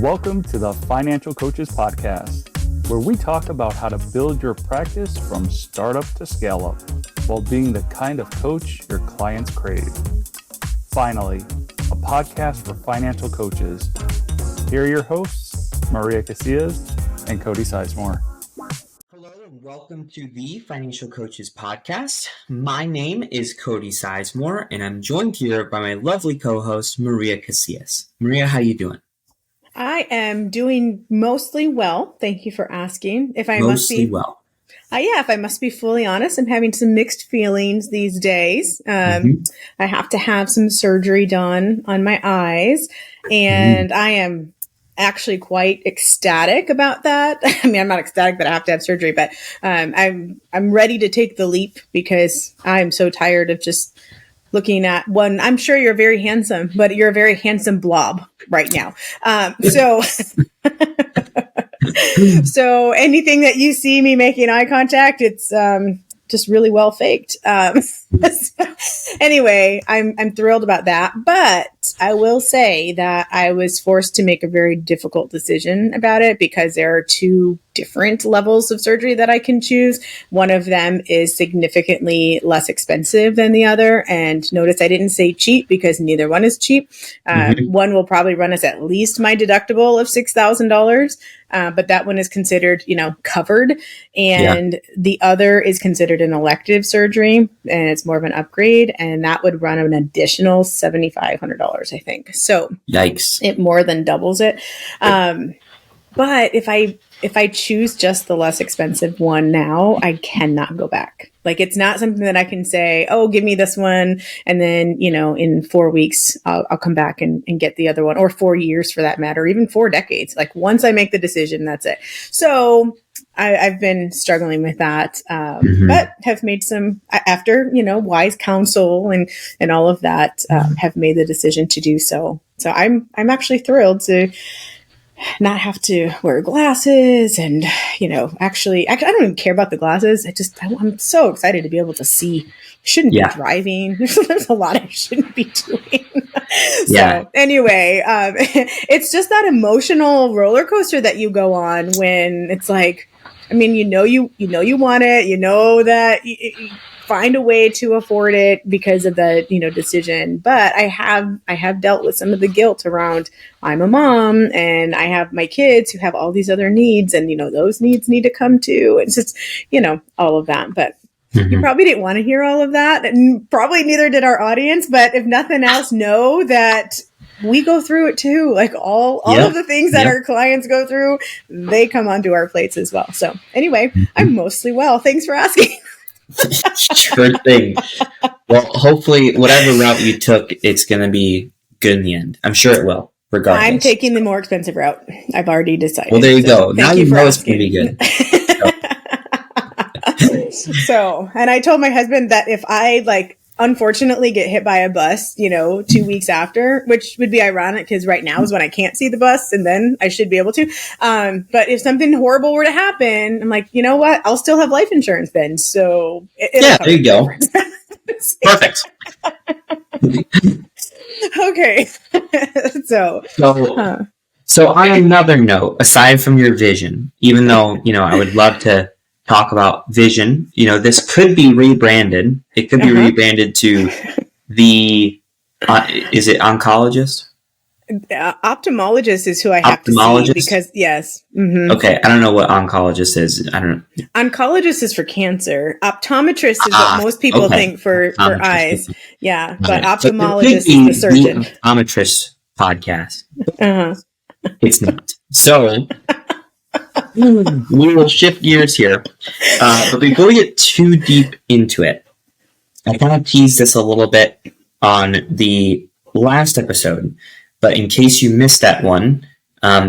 Welcome to the Financial Coaches Podcast, where we talk about how to build your practice from startup to scale up while being the kind of coach your clients crave. Finally, a podcast for financial coaches. Here are your hosts, Maria Casillas and Cody Sizemore. Hello and welcome to the Financial Coaches Podcast. My name is Cody Sizemore and I'm joined here by my lovely co-host, Maria Casillas. Maria, how you doing? I am doing mostly well. Thank you for asking. If I must be fully honest, I'm having some mixed feelings these days. I have to have some surgery done on my eyes, and I am actually quite ecstatic about that. I mean, I'm not ecstatic that I have to have surgery, but I'm ready to take the leap because I'm so tired of just looking at one. I'm sure you're very handsome, but you're a very handsome blob right now. So anything that you see me making eye contact, it's just really well faked. Anyway, I'm thrilled about that, but I will say that I was forced to make a very difficult decision about it because there are two different levels of surgery that I can choose. One of them is significantly less expensive than the other. And notice I didn't say cheap because neither one is cheap. One will probably run us at least my deductible of $6,000. But that one is considered, covered. And the other is considered an elective surgery, and it's more of an upgrade. And that would run an additional $7,500, I think. So yikes! It more than doubles it. But if I choose just the less expensive one now, I cannot go back. Like, it's not something that I can say, oh, give me this one. And then, in 4 weeks, I'll come back and get the other one, or 4 years for that matter, even 4 decades. Like, once I make the decision, that's it. So I've been struggling with that, but have made some, after, wise counsel and all of that, have made the decision to do so. So I'm actually thrilled to not have to wear glasses and, actually, I don't even care about the glasses. I'm so excited to be able to see. Shouldn't be driving. There's a lot I shouldn't be doing. So anyway, it's just that emotional roller coaster that you go on when it's like, I mean, you want it, that you find a way to afford it because of the, decision. But I have dealt with some of the guilt around I'm a mom and I have my kids who have all these other needs and, those needs need to come too. It's just, all of that. But you probably didn't want to hear all of that, and probably neither did our audience. But if nothing else, know that we go through it too. Like all of the things that our clients go through, they come onto our plates as well. So anyway, I'm mostly well. Thanks for asking. Sure thing. Well, hopefully whatever route you took, it's going to be good in the end. I'm sure it will, regardless. I'm taking the more expensive route. I've already decided. Well, there you go. Now you know it's going to be good. So, and I told my husband that if I unfortunately get hit by a bus, 2 weeks after, which would be ironic because right now is when I can't see the bus and then I should be able to. But if something horrible were to happen, I'm like, you know what? I'll still have life insurance then. So there you go. Perfect. Okay. So on another note, aside from your vision, even though, I would love to talk about vision, this could be rebranded. It could be rebranded to the, is it oncologist? Ophthalmologist is who I have to see because, yes. Mm-hmm. Okay, I don't know what oncologist is. I don't know. Oncologist is for cancer. Optometrist is what most people think for eyes. Yeah, but ophthalmologist is the surgeon. The optometrist podcast. It's not. So we will shift gears here. But before we get too deep into it, I kind of teased this a little bit on the last episode, but in case you missed that one,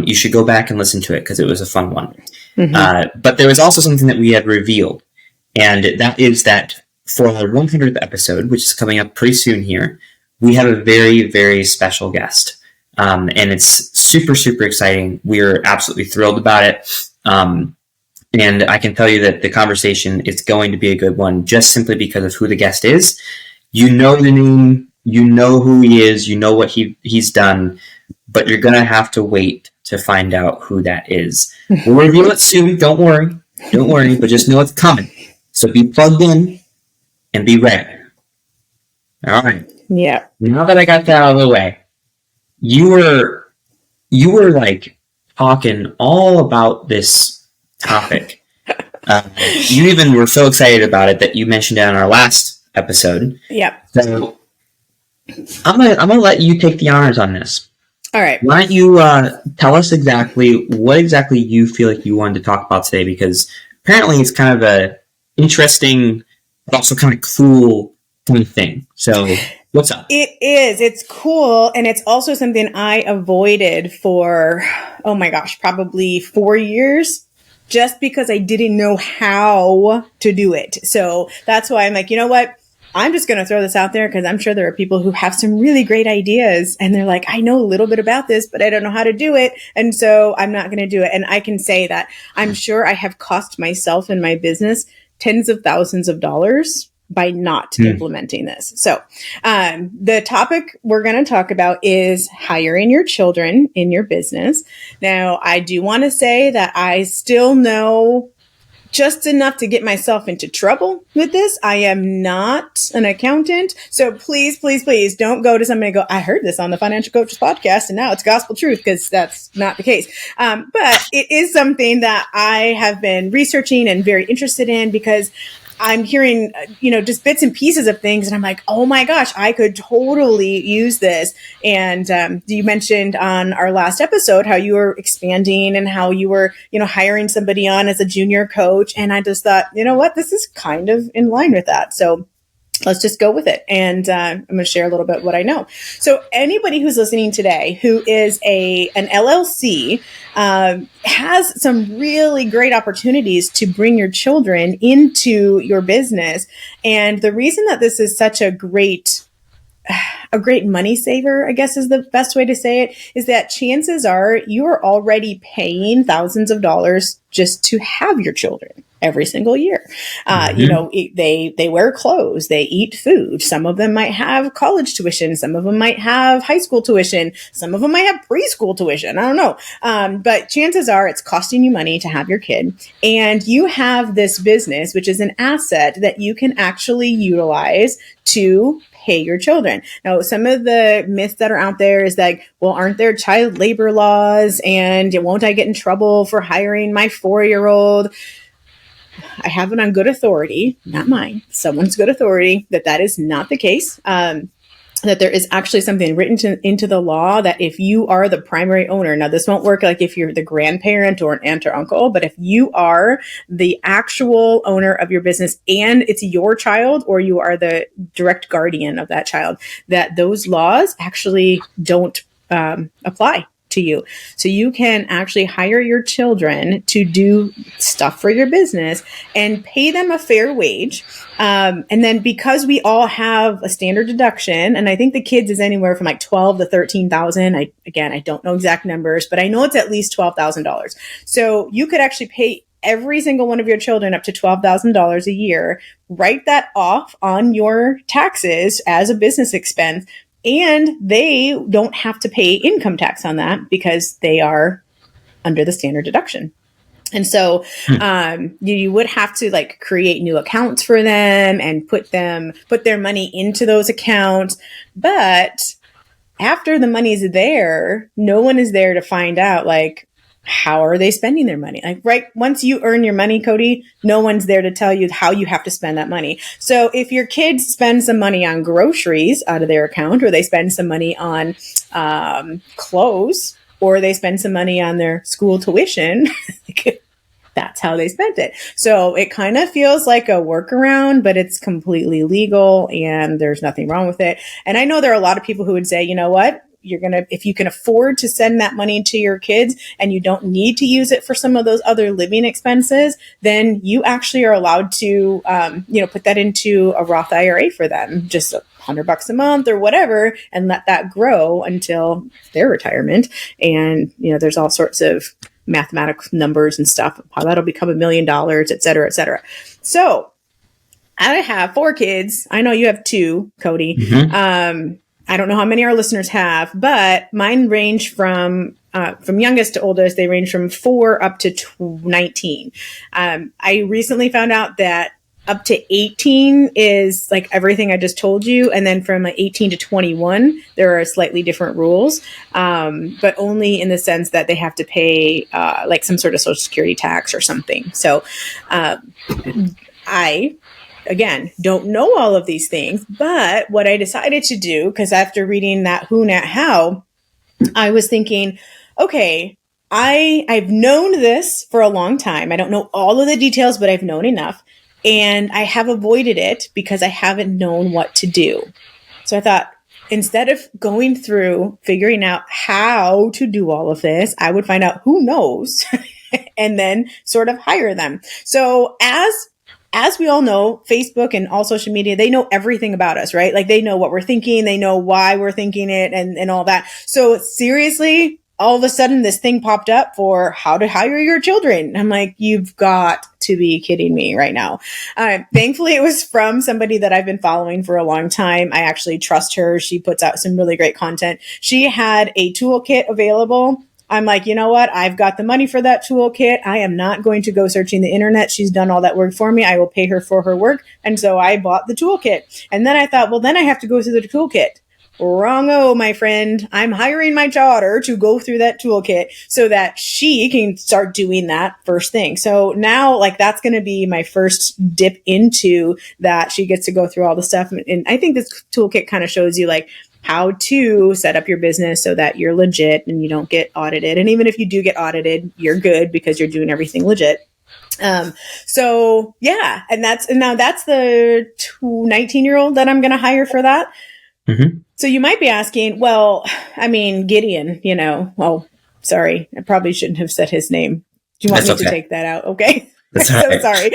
you should go back and listen to it because it was a fun one. But there was also something that we had revealed, and that is that for our 100th episode, which is coming up pretty soon here, we have a very, very special guest. And it's super, super exciting. We're absolutely thrilled about it. And I can tell you that the conversation is going to be a good one just simply because of who the guest is. You know the name, you know who he is, you know what he's done, but you're going to have to wait to find out who that is. We'll reveal it soon. Don't worry, but just know it's coming. So be plugged in and be ready. All right. Yeah. Now that I got that out of the way, you were like talking all about this topic. You even were so excited about it that you mentioned it on our last episode. Yep. So I'm gonna let you take the honors on this. All right. Why don't you tell us exactly what exactly you feel like you wanted to talk about today? Because apparently it's kind of a interesting, but also kind of cool kind of thing. So what's up? It is. It's cool. And it's also something I avoided for, oh my gosh, probably 4 years, just because I didn't know how to do it. So that's why I'm like, you know what? I'm just going to throw this out there because I'm sure there are people who have some really great ideas and they're like, I know a little bit about this, but I don't know how to do it. And so I'm not going to do it. And I can say that I'm sure I have cost myself and my business tens of thousands of dollars by not implementing this. So the topic we're going to talk about is hiring your children in your business. Now, I do want to say that I still know just enough to get myself into trouble with this. I am not an accountant. So please, please, please don't go to somebody and go, I heard this on the Financial Coaches podcast and now it's gospel truth, because that's not the case. But it is something that I have been researching and very interested in, because I'm hearing, just bits and pieces of things. And I'm like, oh my gosh, I could totally use this. And you mentioned on our last episode how you were expanding and how you were, hiring somebody on as a junior coach. And I just thought, you know what, this is kind of in line with that. So let's just go with it. And I'm going to share a little bit what I know. So anybody who's listening today who is an LLC has some really great opportunities to bring your children into your business. And the reason that this is such a great money saver, I guess is the best way to say it, is that chances are you are already paying thousands of dollars just to have your children every single year. They wear clothes, they eat food. Some of them might have college tuition. Some of them might have high school tuition. Some of them might have preschool tuition. I don't know. But chances are it's costing you money to have your kid. And you have this business, which is an asset that you can actually utilize to pay your children. Now, some of the myths that are out there is like, well, aren't there child labor laws? And won't I get in trouble for hiring my 4-year-old? I have it on good authority, not mine, someone's good authority, that is not the case. That there is actually something written into the law that if you are the primary owner, now this won't work like if you're the grandparent or an aunt or uncle, but if you are the actual owner of your business and it's your child, or you are the direct guardian of that child, that those laws actually don't apply to you. So you can actually hire your children to do stuff for your business and pay them a fair wage. And then because we all have a standard deduction, and I think the kids is anywhere from like 12 to 13,000. I don't know exact numbers, but I know it's at least $12,000. So you could actually pay every single one of your children up to $12,000 a year, write that off on your taxes as a business expense. And they don't have to pay income tax on that because they are under the standard deduction. And so you would have to like create new accounts for them and put their money into those accounts. But after the money's there, no one is there to find out like, how are they spending their money? Like, right. Once you earn your money, Cody, no one's there to tell you how you have to spend that money. So if your kids spend some money on groceries out of their account, or they spend some money on clothes, or they spend some money on their school tuition, that's how they spent it. So it kind of feels like a workaround, but it's completely legal and there's nothing wrong with it. And I know there are a lot of people who would say, you know what? If you can afford to send that money to your kids and you don't need to use it for some of those other living expenses, then you actually are allowed to, put that into a Roth IRA for them, just $100 a month or whatever, and let that grow until their retirement. And, there's all sorts of mathematical numbers and stuff, how that'll become $1 million, et cetera, et cetera. So I have 4 kids. I know you have 2, Cody. Mm-hmm. I don't know how many our listeners have, but mine range from youngest to oldest. They range from 4 up to 19. I recently found out that up to 18 is like everything I just told you. And then from like 18 to 21, there are slightly different rules, but only in the sense that they have to pay like some sort of Social Security tax or something. So I, again, don't know all of these things, but what I decided to do, because after reading that Who, Not How, I was thinking, okay, I've known this for a long time. I don't know all of the details, but I've known enough. And I have avoided it because I haven't known what to do. So I thought, instead of going through figuring out how to do all of this, I would find out who knows and then sort of hire them. So as we all know, Facebook and all social media, they know everything about us, right? Like they know what we're thinking. They know why we're thinking it and all that. So seriously, all of a sudden this thing popped up for how to hire your children. I'm like, you've got to be kidding me right now. Thankfully, it was from somebody that I've been following for a long time. I actually trust her. She puts out some really great content. She had a toolkit available. I'm like, you know what? I've got the money for that toolkit. I am not going to go searching the internet. She's done all that work for me. I will pay her for her work. And so I bought the toolkit. And then I thought, well, then I have to go through the toolkit. Wrong-o, my friend. I'm hiring my daughter to go through that toolkit so that she can start doing that first thing. So now, like, that's going to be my first dip into that. She gets to go through all the stuff. And I think this toolkit kind of shows you, like, how to set up your business so that you're legit and you don't get audited. And even if you do get audited, you're good because you're doing everything legit. So yeah, and now that's the 19-year-old that I'm going to hire for that. Mm-hmm. So you might be asking, well, I mean, Gideon, oh, sorry, I probably shouldn't have said his name. Do you want me to take that out? Okay. That's so right. Sorry.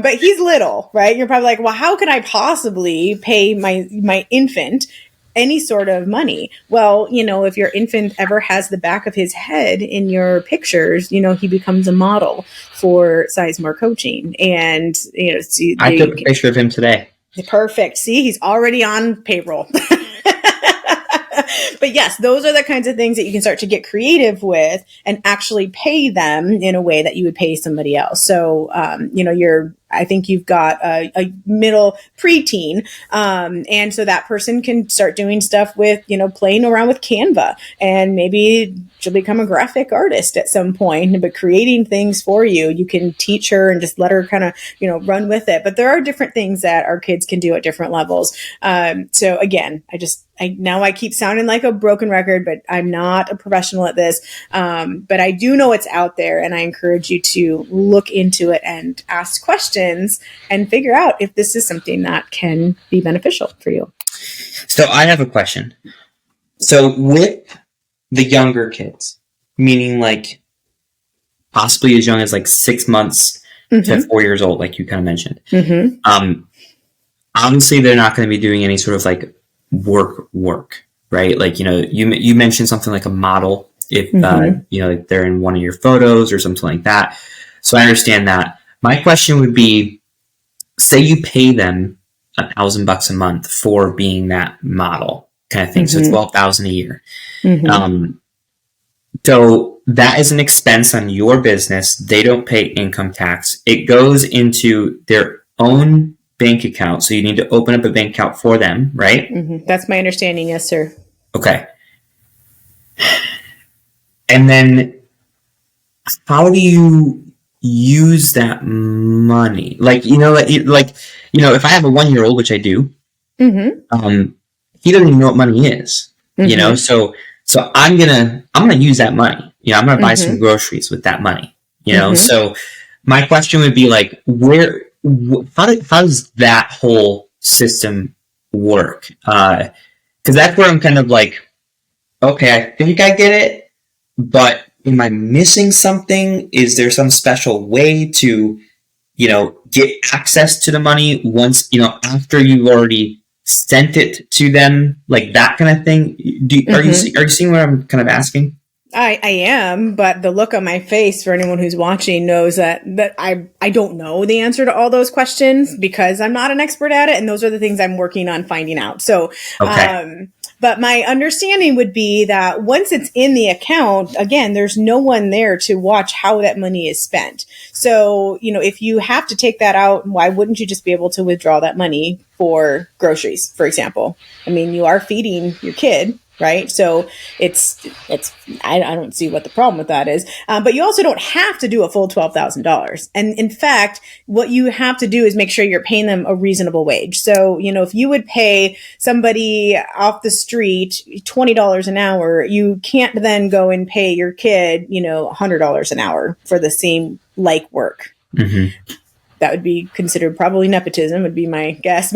But he's little, right? You're probably like, well, how could I possibly pay my infant any sort of money? Well, if your infant ever has the back of his head in your pictures, he becomes a model for Sizemore Coaching. And, I took a picture of him today. Perfect. See, he's already on payroll. But yes, those are the kinds of things that you can start to get creative with and actually pay them in a way that you would pay somebody else. So, I think you've got a middle preteen. And so that person can start doing stuff with, playing around with Canva, and maybe she'll become a graphic artist at some point, but creating things for you. You can teach her and just let her kind of, run with it. But there are different things that our kids can do at different levels. So again, now I keep sounding like a broken record, but I'm not a professional at this. But I do know it's out there, and I encourage you to look into it and ask questions and figure out if this is something that can be beneficial for you. So I have a question. So with the younger kids, meaning like possibly as young as like 6 months to 4 years old, like you kind of mentioned, obviously they're not going to be doing any sort of like work, right? Like, you mentioned something like a model if, like they're in one of your photos or something like that. So I understand that. My question would be, say you pay them $1,000 a month for being that model kind of thing. So $12,000 a year. So that is an expense on your business. They don't pay income tax. It goes into their own bank account. So you need to open up a bank account for them, right? That's my understanding. Yes, sir. Okay. And then how do you use that money? Like, if I have a 1-year-old, which I do, he doesn't even know what money is, so I'm gonna use that money. I'm gonna buy some groceries with that money, so my question would be like, how does that whole system work? Because that's where I'm kind of like, okay, I think I get it, but am I missing something? Is there some special way to, get access to the money once, after you've already sent it to them, like that kind of thing? Are you seeing what I'm kind of asking? I am, but the look on my face for anyone who's watching knows that I don't know the answer to all those questions because I'm not an expert at it. And those are the things I'm working on finding out. So, okay. But my understanding would be that once it's in the account, again, there's no one there to watch how that money is spent. So, if you have to take that out, why wouldn't you just be able to withdraw that money for groceries, for example? I mean, you are feeding your kid, right? So I don't see what the problem with that is. But you also don't have to do a full $12,000. And in fact, what you have to do is make sure you're paying them a reasonable wage. So, if you would pay somebody off the street $20 an hour, you can't then go and pay your kid, $100 an hour for the same like work. Mm-hmm. That would be considered probably nepotism, would be my guess.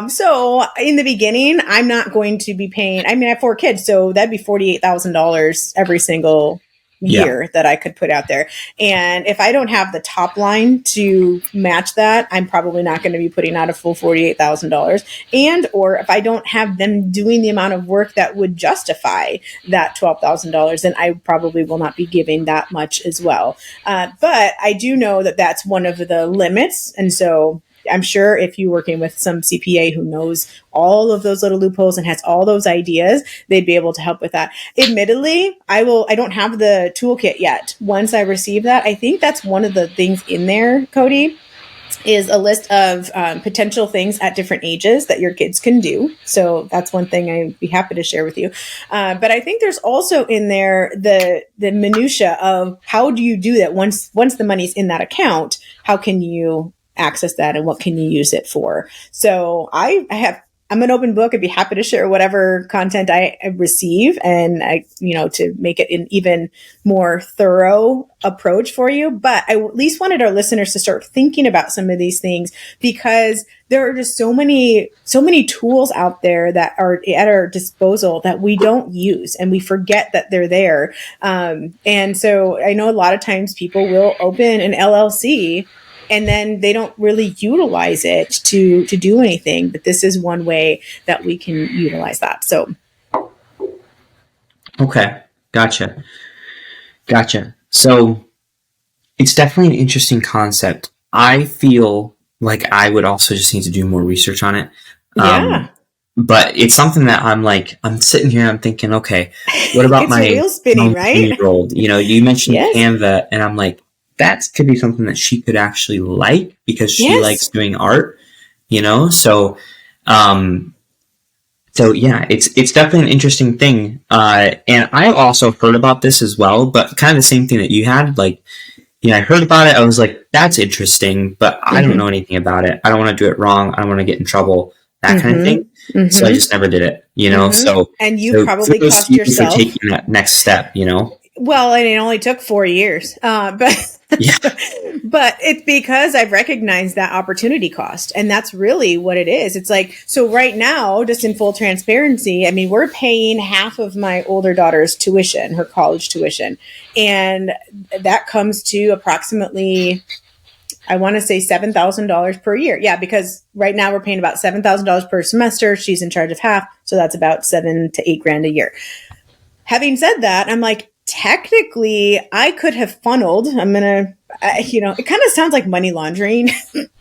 So in the beginning, I'm not going to be paying, I have 4 kids, so that'd be $48,000 every single year that I could put out there. And if I don't have the top line to match that, I'm probably not going to be putting out a full $48,000. And, or if I don't have them doing the amount of work that would justify that $12,000, then I probably will not be giving that much as well. But I do know that that's one of the limits. And so I'm sure if you're working with some CPA who knows all of those little loopholes and has all those ideas, they'd be able to help with that. Admittedly, I don't have the toolkit yet. Once I receive that, I think that's one of the things in there, Cody, is a list of potential things at different ages that your kids can do. So that's one thing I'd be happy to share with you. But I think there's also in there the minutia of how do you do that once the money's in that account, how can you access that and what can you use it for? So I'm an open book. I'd be happy to share whatever content I receive and to make it an even more thorough approach for you. But I at least wanted our listeners to start thinking about some of these things because there are just so many tools out there that are at our disposal that we don't use and we forget that they're there. And so I know a lot of times people will open an LLC and then they don't really utilize it to do anything. But this is one way that we can utilize that. So. Okay. Gotcha. So it's definitely an interesting concept. I feel like I would also just need to do more research on it. Yeah. But it's something that I'm sitting here, I'm thinking, okay, what about my wheel spinning, right? 19-year-old? You mentioned Yes. Canva, and I'm like, that could be something that she could actually like because she likes doing art, So, yeah, it's definitely an interesting thing. And I've also heard about this as well, but kind of the same thing that you had. Like, I heard about it. I was like, that's interesting, but I don't know anything about it. I don't want to do it wrong. I don't want to get in trouble, that kind of thing. Mm-hmm. So I just never did it, So, and you probably cost yourself for taking that next step, Well, and it only took 4 years, but yeah. But it's because I've recognized that opportunity cost. And that's really what it is. It's like, so right now, just in full transparency, we're paying half of my older daughter's tuition, her college tuition. And that comes to approximately, I want to say $7,000 per year. Yeah, because right now we're paying about $7,000 per semester. She's in charge of half. So that's about $7,000 to $8,000 a year. Having said that, I'm like, technically, I could have funneled. It kind of sounds like money laundering,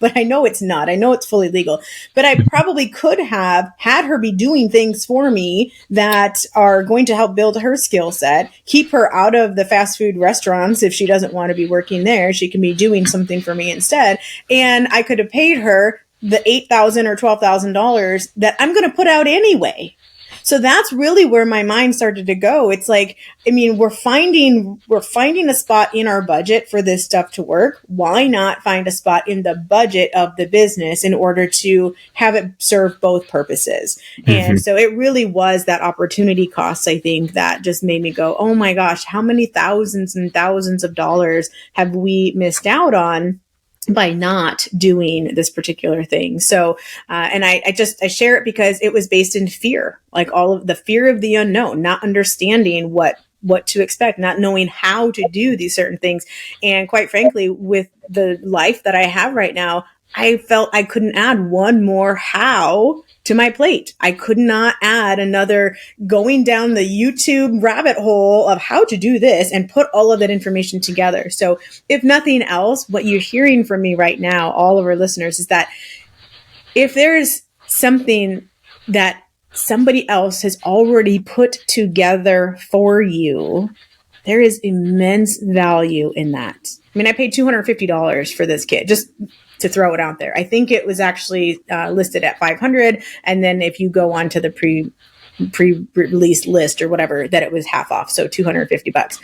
but I know it's not. I know it's fully legal, but I probably could have had her be doing things for me that are going to help build her skill set, keep her out of the fast food restaurants. If she doesn't want to be working there, she can be doing something for me instead. And I could have paid her the $8,000 or $12,000 that I'm going to put out anyway. So that's really where my mind started to go. It's like, we're finding a spot in our budget for this stuff to work. Why not find a spot in the budget of the business in order to have it serve both purposes? Mm-hmm. And so it really was that opportunity cost, I think, that just made me go, oh my gosh, how many thousands and thousands of dollars have we missed out on by not doing this particular thing. So, and I share it because it was based in fear, like all of the fear of the unknown, not understanding what to expect, not knowing how to do these certain things. And quite frankly, with the life that I have right now, I felt I couldn't add one more how to my plate. I could not add another going down the YouTube rabbit hole of how to do this and put all of that information together. So if nothing else, what you're hearing from me right now, all of our listeners, is that if there's something that somebody else has already put together for you, there is immense value in that. I mean, I paid $250 for this kit, just to throw it out there. I think it was actually listed at $500, and then if you go on to the pre-release list or whatever, that it was half off, so $250.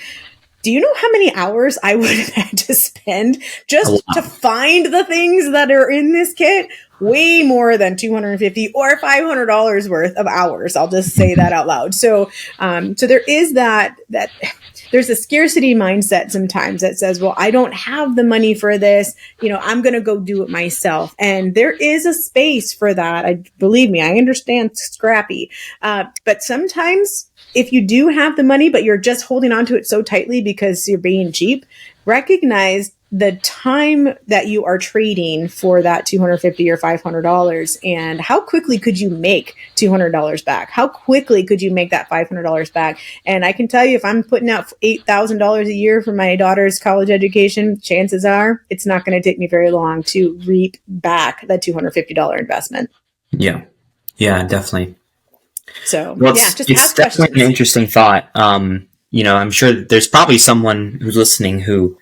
Do you know how many hours I would have had to spend just to find the things that are in this kit? Way more than $250 or $500 worth of hours. I'll just say that out loud. So there is that there's a scarcity mindset sometimes that says, well, I don't have the money for this. I'm going to go do it myself. And there is a space for that. Believe me, I understand scrappy. But sometimes if you do have the money, but you're just holding on to it so tightly because you're being cheap, recognize the time that you are trading for that $250 or $500, and how quickly could you make $200 back? How quickly could you make that $500 back? And I can tell you, if I'm putting out $8,000 a year for my daughter's college education, chances are it's not going to take me very long to reap back that $250 investment. Yeah, definitely. So just ask definitely questions. an interesting thought. I'm sure there's probably someone who's listening who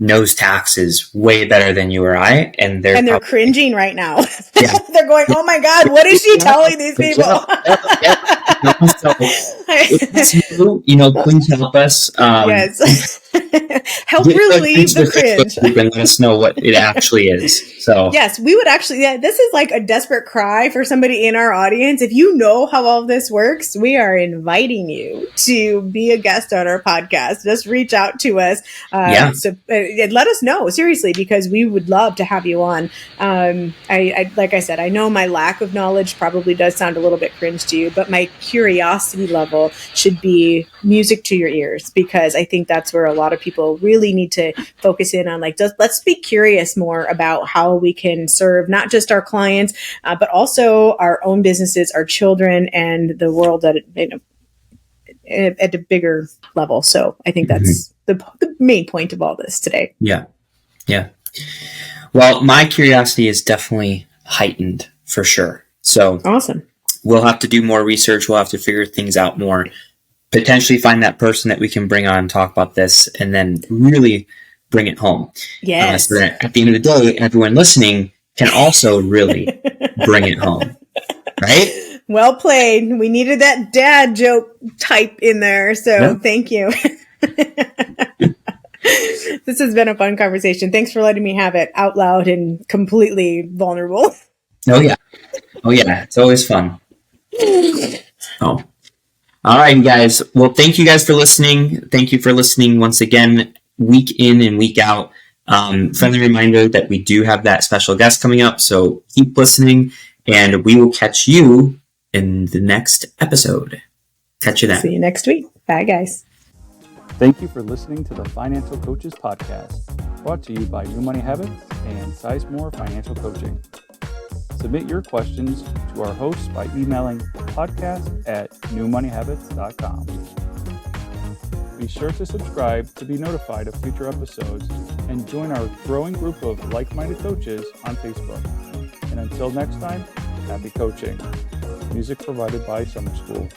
knows taxes way better than you or I, and they're cringing right now. Yeah. They're going, "Oh my God, what is she telling these people?" So, if you, please help us. Yes, help relieve the cringe. And let us know what it actually is. So yes, we would actually. Yeah, this is like a desperate cry for somebody in our audience. If you know how all of this works, we are inviting you to be a guest on our podcast. Just reach out to us. And let us know, seriously, because we would love to have you on. I like I said, I know my lack of knowledge probably does sound a little bit cringe to you, but my curiosity level should be music to your ears, because I think that's where a lot of people really need to focus in on, let's be curious more about how we can serve not just our clients, but also our own businesses, our children, and the world at a bigger level. So I think that's the main point of all this today. Yeah. Well, my curiosity is definitely heightened for sure. So awesome. We'll have to do more research. We'll have to figure things out more, potentially find that person that we can bring on and talk about this, and then really bring it home. Yes. So that at the end of the day, everyone listening can also really bring it home. Right? Well played. We needed that dad joke type in there. So Thank you. This has been a fun conversation. Thanks for letting me have it out loud and completely vulnerable. Oh yeah. It's always fun. Oh. All right, guys. Well, thank you guys for listening. Thank you for listening once again, week in and week out. Friendly reminder that we do have that special guest coming up, so keep listening, and we will catch you in the next episode. Catch you then. See you next week. Bye, guys. Thank you for listening to the Financial Coaches Podcast, brought to you by New Money Habits and Sizemore Financial Coaching. Submit your questions to our hosts by emailing podcast@newmoneyhabits.com. Be sure to subscribe to be notified of future episodes and join our growing group of like-minded coaches on Facebook. And until next time, happy coaching. Music provided by Summer School.